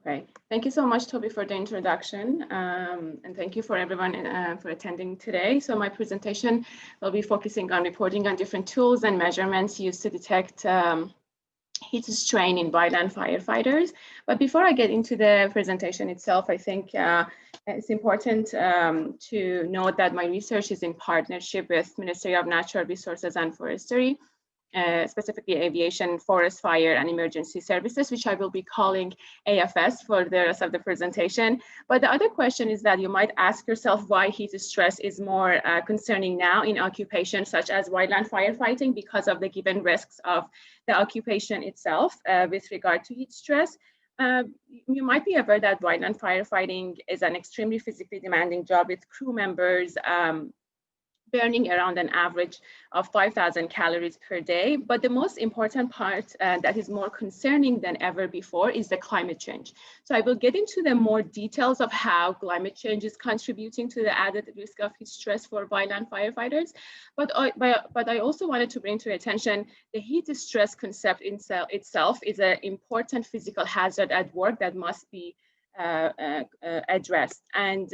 Great. Thank you so much, Toby, for the introduction. And thank you for everyone for attending today. So my presentation will be focusing on reporting on different tools and measurements used to detect heat strain in wildland firefighters. But before I get into the presentation itself, I think it's important to note that my research is in partnership with Ministry of Natural Resources and Forestry, specifically Aviation, Forest, Fire, and Emergency Services, which I will be calling AFS for the rest of the presentation. But the other question is that you might ask yourself why heat stress is more concerning now in occupations such as wildland firefighting because of the given risks of the occupation itself with regard to heat stress. You might be aware that wildland firefighting is an extremely physically demanding job with crew members burning around an average of 5,000 calories per day. But the most important part that is more concerning than ever before is the climate change. So I will get into the more details of how climate change is contributing to the added risk of heat stress for wildland firefighters. But I also wanted to bring to your attention the heat stress concept itself is an important physical hazard at work that must be addressed. And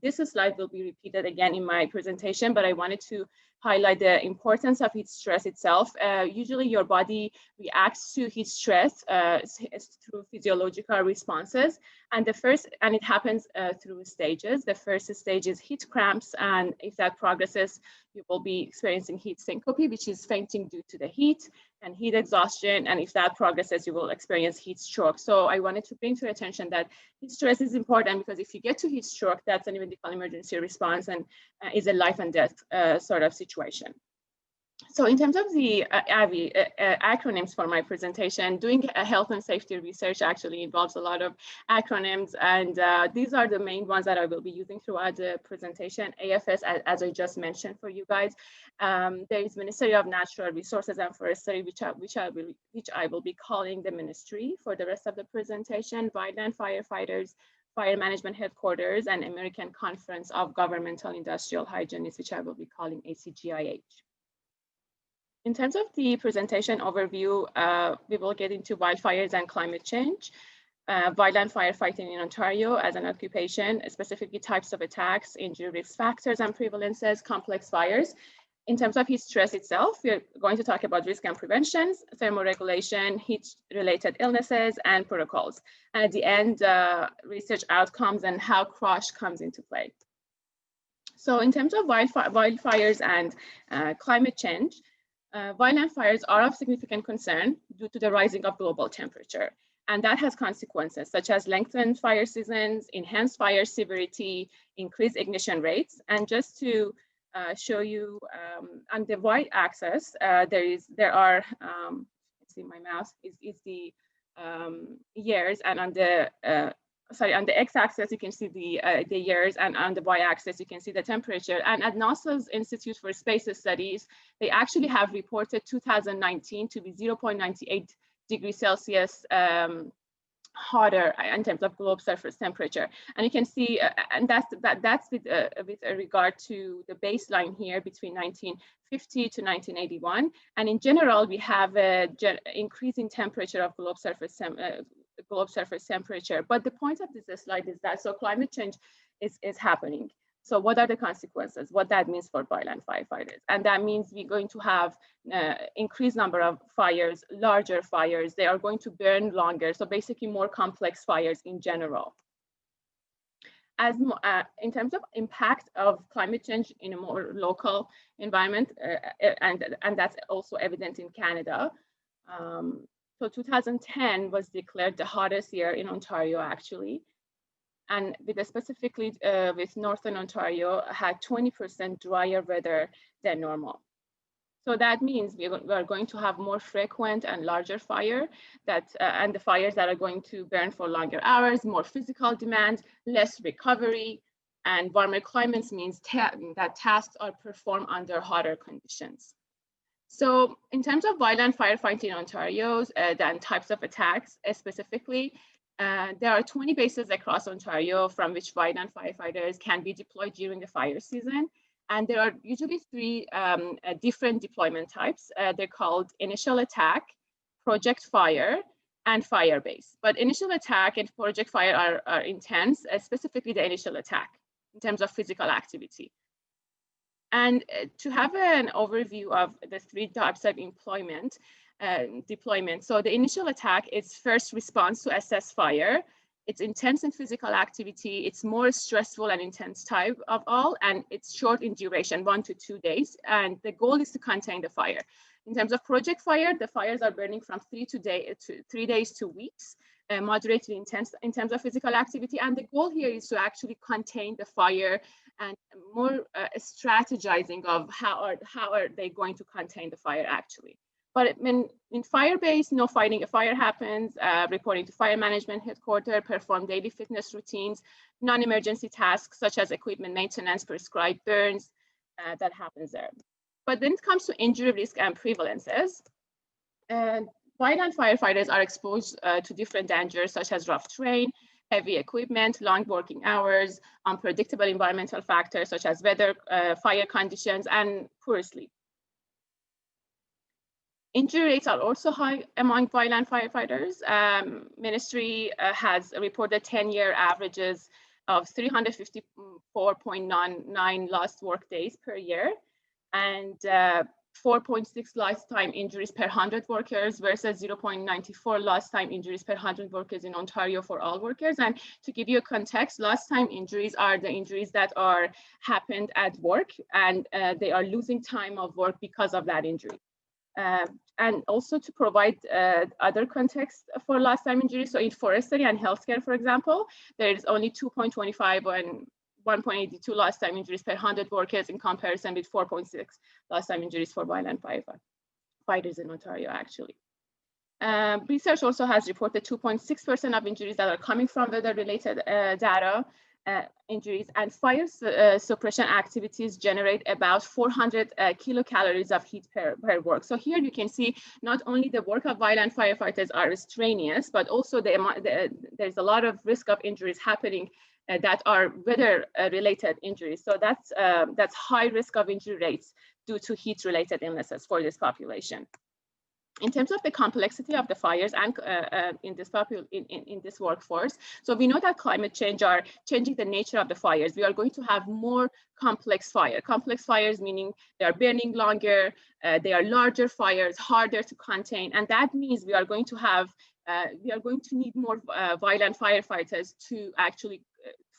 this slide will be repeated again in my presentation, but I wanted to highlight the importance of heat stress itself. Usually your body reacts to heat stress through physiological responses. And it happens through stages. The first stage is heat cramps. And if that progresses, you will be experiencing heat syncope, which is fainting due to the heat, and heat exhaustion. And if that progresses, you will experience heat stroke. So I wanted to bring to your attention that heat stress is important because if you get to heat stroke, that's an medical emergency response and is a life and death sort of situation. So in terms of the acronyms for my presentation, doing health and safety research actually involves a lot of acronyms, and these are the main ones that I will be using throughout the presentation. AFS, as I just mentioned for you guys. There is Ministry of Natural Resources and Forestry, which I will be calling the ministry for the rest of the presentation. Wildland Firefighters, Fire Management Headquarters, and American Conference of Governmental Industrial Hygienists, which I will be calling ACGIH. In terms of the presentation overview, we will get into wildfires and climate change, wildland firefighting in Ontario as an occupation, specifically types of attacks, injury risk factors and prevalences, complex fires. In terms of heat stress itself, we're going to talk about risk and preventions, thermoregulation, heat-related illnesses, and protocols. And at the end, research outcomes and how CROSH comes into play. So in terms of wildfires and climate change, wildland fires are of significant concern due to the rising of global temperature. And that has consequences such as lengthened fire seasons, enhanced fire severity, increased ignition rates. And just to show you on the y-axis, there are, let's see, my mouse is the years, and on the on the x-axis you can see the years, and on the y-axis you can see the temperature. And at NASA's Institute for Space Studies, they actually have reported 2019 to be 0.98 degrees Celsius hotter in terms of globe surface temperature. And you can see, and that's with regard to the baseline here between 1950 to 1981. And in general, we have an increase in temperature of globe surface temperature. But the point of this slide is that so climate change is happening. So what are the consequences? What that means for wildland firefighters? And that means we're going to have increased number of fires, larger fires. They are going to burn longer. So basically more complex fires in general. As in terms of impact of climate change in a more local environment, and that's also evident in Canada. So 2010 was declared the hottest year in Ontario, actually. And specifically with Northern Ontario had 20% drier weather than normal. So that means we are going to have more frequent and larger fire and the fires that are going to burn for longer hours, more physical demand, less recovery, and warmer climates means that tasks are performed under hotter conditions. So in terms of wildland firefighting in Ontario, and types of attacks specifically, there are 20 bases across Ontario from which wildland firefighters can be deployed during the fire season. And there are usually three different deployment types. They're called initial attack, project fire, and fire-based. But initial attack and project fire are intense, specifically the initial attack in terms of physical activity. And to have an overview of the 3 types of deployment. So the initial attack is first response to assess fire. It's intense in physical activity. It's more stressful and intense type of all, and it's short in duration, 1 to 2 days. And the goal is to contain the fire. In terms of project fire, the fires are burning from 3 days to weeks, moderately intense in terms of physical activity. And the goal here is to actually contain the fire and more strategizing of how are they going to contain the fire actually. But in fire-based, no fighting a fire happens, reporting to fire management headquarters, perform daily fitness routines, non-emergency tasks such as equipment maintenance, prescribed burns, that happens there. But then it comes to injury risk and prevalences. And wildland firefighters are exposed to different dangers such as rough terrain, heavy equipment, long working hours, unpredictable environmental factors such as weather, fire conditions, and poor sleep. Injury rates are also high among wildland firefighters. Ministry has reported 10-year averages of 354.99 lost work days per year, and 4.6 lost time injuries per 100 workers versus 0.94 lost time injuries per 100 workers in Ontario for all workers. And to give you a context, lost time injuries are the injuries that are happened at work and they are losing time of work because of that injury. And also to provide other context for lost time injuries. So in forestry and healthcare, for example, there is only 2.25 and 1.82 lost time injuries per 100 workers in comparison with 4.6 lost time injuries for wildland firefighters in Ontario, actually. Research also has reported 2.6% of injuries that are coming from weather-related data, injuries, and fire suppression activities generate about 400 kilocalories of heat per work. So here you can see not only the work of wildland firefighters are strenuous, but also there's a lot of risk of injuries happening that are weather-related injuries. So that's high risk of injury rates due to heat-related illnesses for this population. In terms of the complexity of the fires and in this workforce, so we know that climate change are changing the nature of the fires. We are going to have more complex fires. Complex fires meaning they are burning longer, they are larger fires, harder to contain, and that means we are going to need more wildland firefighters to actually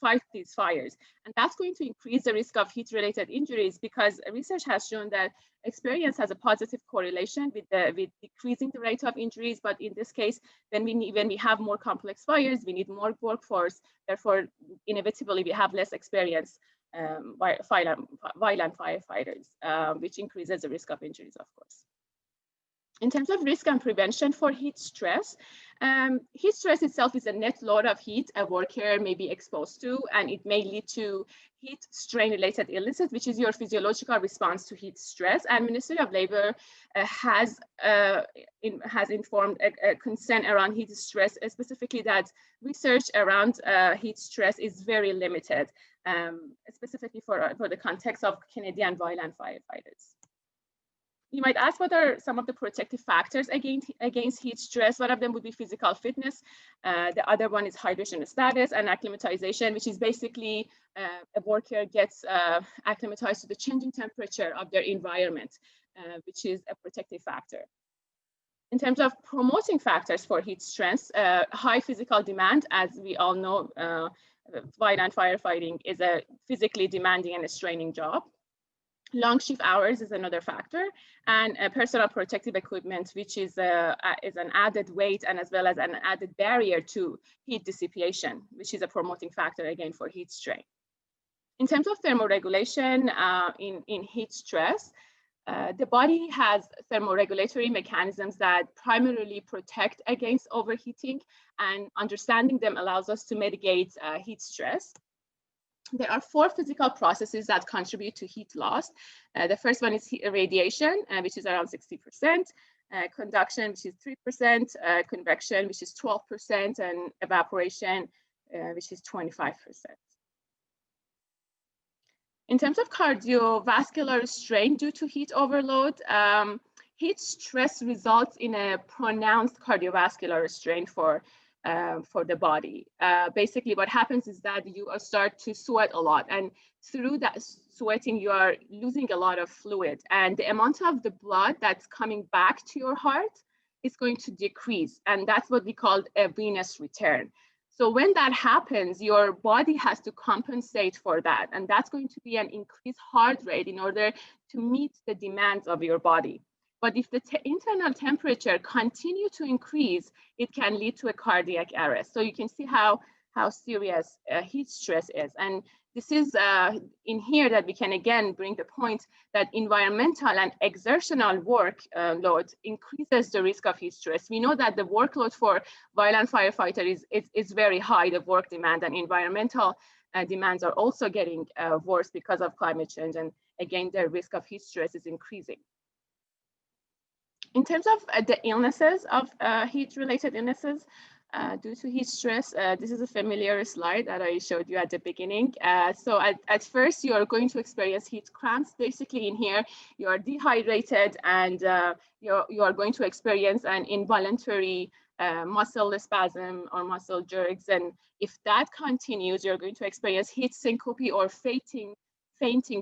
fight these fires. And that's going to increase the risk of heat-related injuries because research has shown that experience has a positive correlation with decreasing the rate of injuries. But in this case, when we have more complex fires, we need more workforce. Therefore, inevitably, we have less experienced wildland firefighters, which increases the risk of injuries, of course. In terms of risk and prevention for heat stress itself is a net load of heat a worker may be exposed to, and it may lead to heat strain-related illnesses, which is your physiological response to heat stress. And Ministry of Labor has informed a concern around heat stress, specifically that research around heat stress is very limited, specifically for the context of Canadian wildland firefighters. You might ask what are some of the protective factors against heat stress. One of them would be physical fitness. The other one is hydration status and acclimatization, which is basically a worker gets acclimatized to the changing temperature of their environment, which is a protective factor. In terms of promoting factors for heat stress, high physical demand, as we all know, wildland firefighting is a physically demanding and a straining job. Long shift hours is another factor, and personal protective equipment, which is an added weight and as well as an added barrier to heat dissipation, which is a promoting factor again for heat strain. In terms of thermoregulation in heat stress, the body has thermoregulatory mechanisms that primarily protect against overheating, and understanding them allows us to mitigate heat stress. There are 4 physical processes that contribute to heat loss. The first one is radiation, which is around 60%, conduction, which is 3%, convection, which is 12%, and evaporation, which is 25%. In terms of cardiovascular strain due to heat overload, heat stress results in a pronounced cardiovascular strain for the body. Basically, what happens is that you start to sweat a lot, and through that sweating, you are losing a lot of fluid, and the amount of the blood that's coming back to your heart is going to decrease, and that's what we call a venous return. So when that happens, your body has to compensate for that, and that's going to be an increased heart rate in order to meet the demands of your body. But if the internal temperature continue to increase, it can lead to a cardiac arrest. So you can see how serious heat stress is. And this is in here that we can again bring the point that environmental and exertional work load increases the risk of heat stress. We know that the workload for wildland firefighter is very high, the work demand, and environmental demands are also getting worse because of climate change. And again, the risk of heat stress is increasing. In terms of the illnesses of heat-related illnesses due to heat stress, this is a familiar slide that I showed you at the beginning. So at first, you are going to experience heat cramps. Basically, in here, you are dehydrated, and you are going to experience an involuntary muscle spasm or muscle jerks. And if that continues, you're going to experience heat syncope or fainting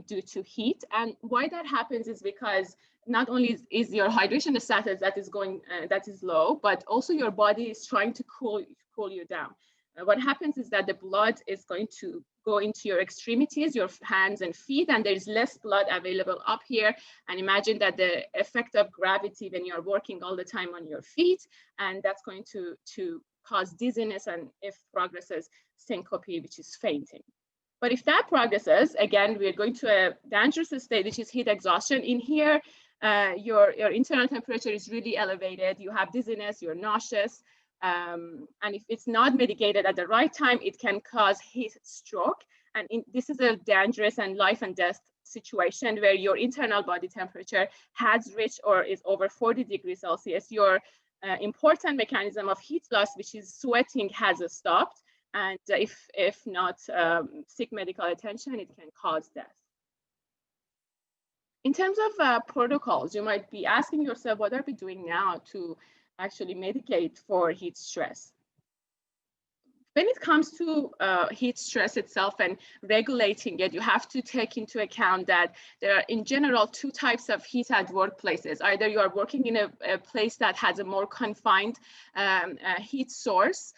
due to heat. And why that happens is because not only is your hydration status that is low, but also your body is trying to cool you down. What happens is that the blood is going to go into your extremities, your hands and feet, and there's less blood available up here. And imagine that the effect of gravity when you're working all the time on your feet, and that's going to cause dizziness, and if progresses, syncope, which is fainting. But if that progresses, again, we're going to a dangerous state, which is heat exhaustion. In here, your internal temperature is really elevated. You have dizziness, you're nauseous. And if it's not mitigated at the right time, it can cause heat stroke. And this is a dangerous and life and death situation where your internal body temperature has reached or is over 40 degrees Celsius. Your important mechanism of heat loss, which is sweating, has stopped. And if not seek medical attention, it can cause death. In terms of protocols, you might be asking yourself, what are we doing now to actually mitigate for heat stress? When it comes to heat stress itself and regulating it, you have to take into account that there are, in general, two types of heat at workplaces. Either you are working in a place that has a more confined heat source,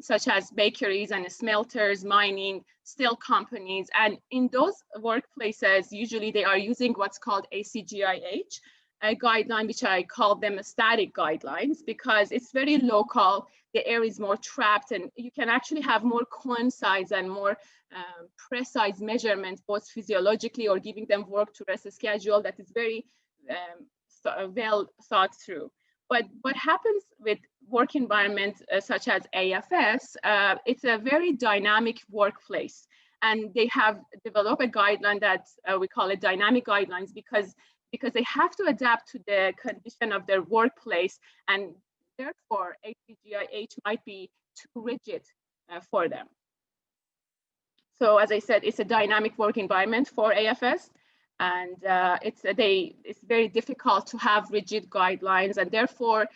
such as bakeries and smelters, mining, steel companies. And in those workplaces, usually they are using what's called ACGIH, a guideline, which I call them static guidelines, because it's very local. The air is more trapped, and you can actually have more concise and more precise measurements, both physiologically or giving them work to rest schedule that is very well thought through. But what happens with work environments such as AFS, it's a very dynamic workplace. And they have developed a guideline that we call it dynamic guidelines because they have to adapt to the condition of their workplace, and therefore ACGIH might be too rigid for them. So as I said, it's a dynamic work environment for AFS, and it's very difficult to have rigid guidelines, and therefore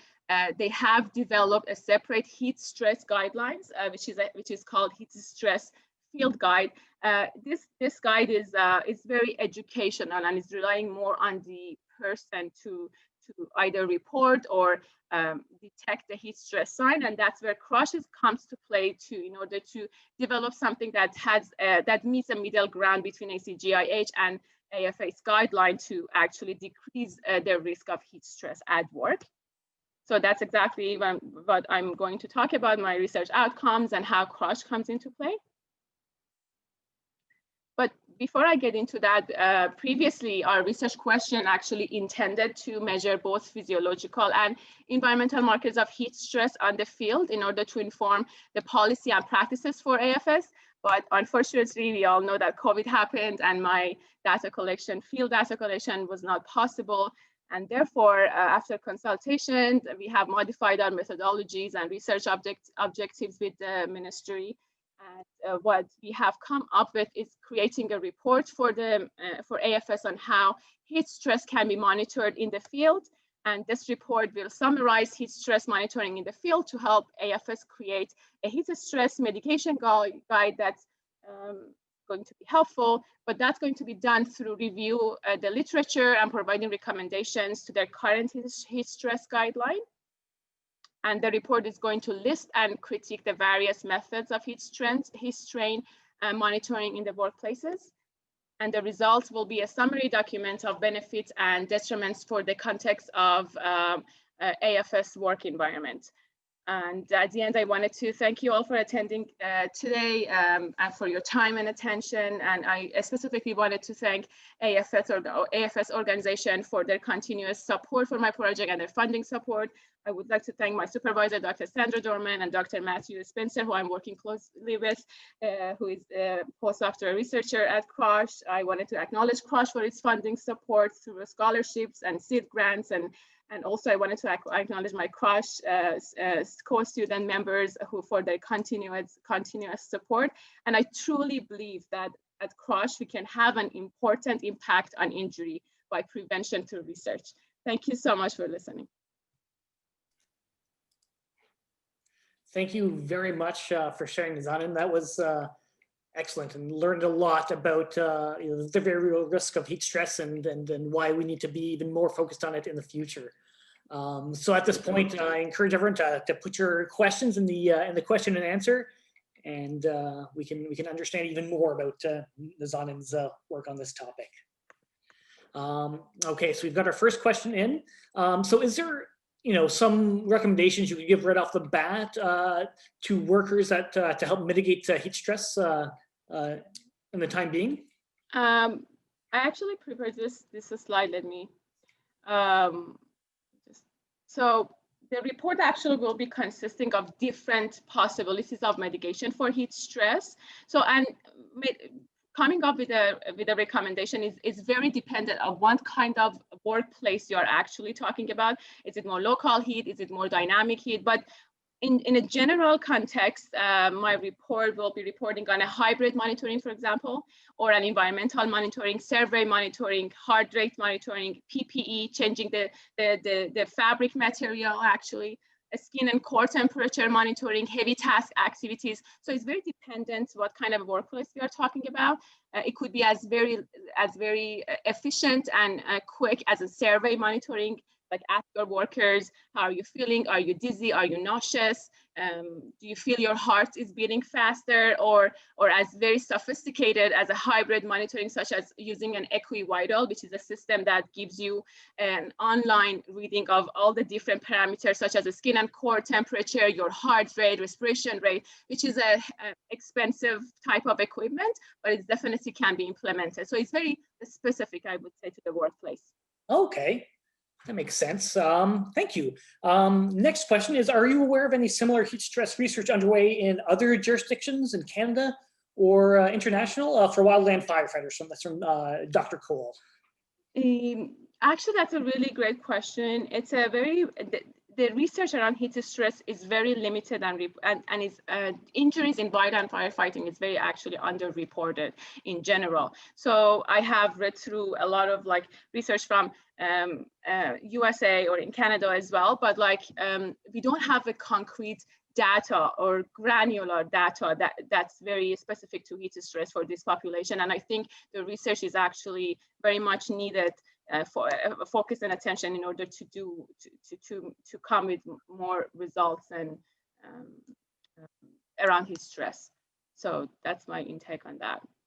they have developed a separate heat stress guidelines, which is called heat stress field guide. This guide is very educational and is relying more on the person to either report or detect the heat stress sign, and that's where CROSH comes to play in order to develop something that that meets a middle ground between ACGIH and AFS guideline to actually decrease the risk of heat stress at work. So that's exactly what I'm going to talk about, my research outcomes and how CROSH comes into play. But before I get into that, previously our research question actually intended to measure both physiological and environmental markers of heat stress on the field in order to inform the policy and practices for AFS. But unfortunately, we all know that COVID happened and my field data collection was not possible. And therefore, after consultation, we have modified our methodologies and research objectives with the ministry. And what we have come up with is creating a report for AFS on how heat stress can be monitored in the field. And this report will summarize heat stress monitoring in the field to help AFS create a heat stress medication guide that's going to be helpful, but that's going to be done through review the literature and providing recommendations to their current heat stress guideline. And the report is going to list and critique the various methods of heat strain monitoring in the workplaces. And the results will be a summary document of benefits and detriments for the context of AFS work environment. And at the end, I wanted to thank you all for attending today and for your time and attention. And I specifically wanted to thank AFS or the AFS organization for their continuous support for my project and their funding support. I would like to thank my supervisor, Dr. Sandra Dorman, and Dr. Matthew Spencer, who I'm working closely with, who is a postdoctoral researcher at CROSH. I wanted to acknowledge CROSH for its funding support through scholarships and seed grants, and also I wanted to acknowledge my CROSH co-student members who for their continuous support. And I truly believe that at CROSH we can have an important impact on injury by prevention through research. Thank you so much for listening. Thank you very much for sharing, Nazanin. That was excellent, and learned a lot about the very real risk of heat stress and why we need to be even more focused on it in the future. So at this point, I encourage everyone to put your questions in the question and answer, and we can understand even more about Nazanin's work on this topic. Okay, so we've got our first question in. So is there some recommendations you could give right off the bat to workers that to help mitigate heat stress in the time being? I actually prepared this slide. Let me so the report actually will be consisting of different possibilities of mitigation for heat stress. So and coming up with a recommendation is very dependent on what kind of workplace you're actually talking about. Is it more local heat? Is it more dynamic heat? But in a general context, my report will be reporting on a hybrid monitoring, for example, or an environmental monitoring, survey monitoring, heart rate monitoring, PPE, changing the fabric material actually, a skin and core temperature monitoring, heavy task activities. So it's very dependent what kind of workplace we are talking about. It could be as very efficient and quick as a survey monitoring, like ask your workers, how are you feeling? Are you dizzy? Are you nauseous? Do you feel your heart is beating faster? Or as very sophisticated as a hybrid monitoring, such as using an equi-vital, which is a system that gives you an online reading of all the different parameters, such as the skin and core temperature, your heart rate, respiration rate, which is an expensive type of equipment, but it definitely can be implemented. So it's very specific, I would say, to the workplace. Okay. That makes sense. Thank you. Next question is, are you aware of any similar heat stress research underway in other jurisdictions in Canada or international for wildland firefighters? So that's from Dr. Cole. Actually, that's a really great question. It's a very, the research around heat stress is very limited and is injuries in wildland firefighting is very actually underreported in general. So I have read through a lot of research from USA or in Canada as well, but we don't have a concrete data or granular data that's very specific to heat stress for this population. And I think the research is actually very much needed for focus and attention in order to come with more results and around heat stress. So that's my intake on that.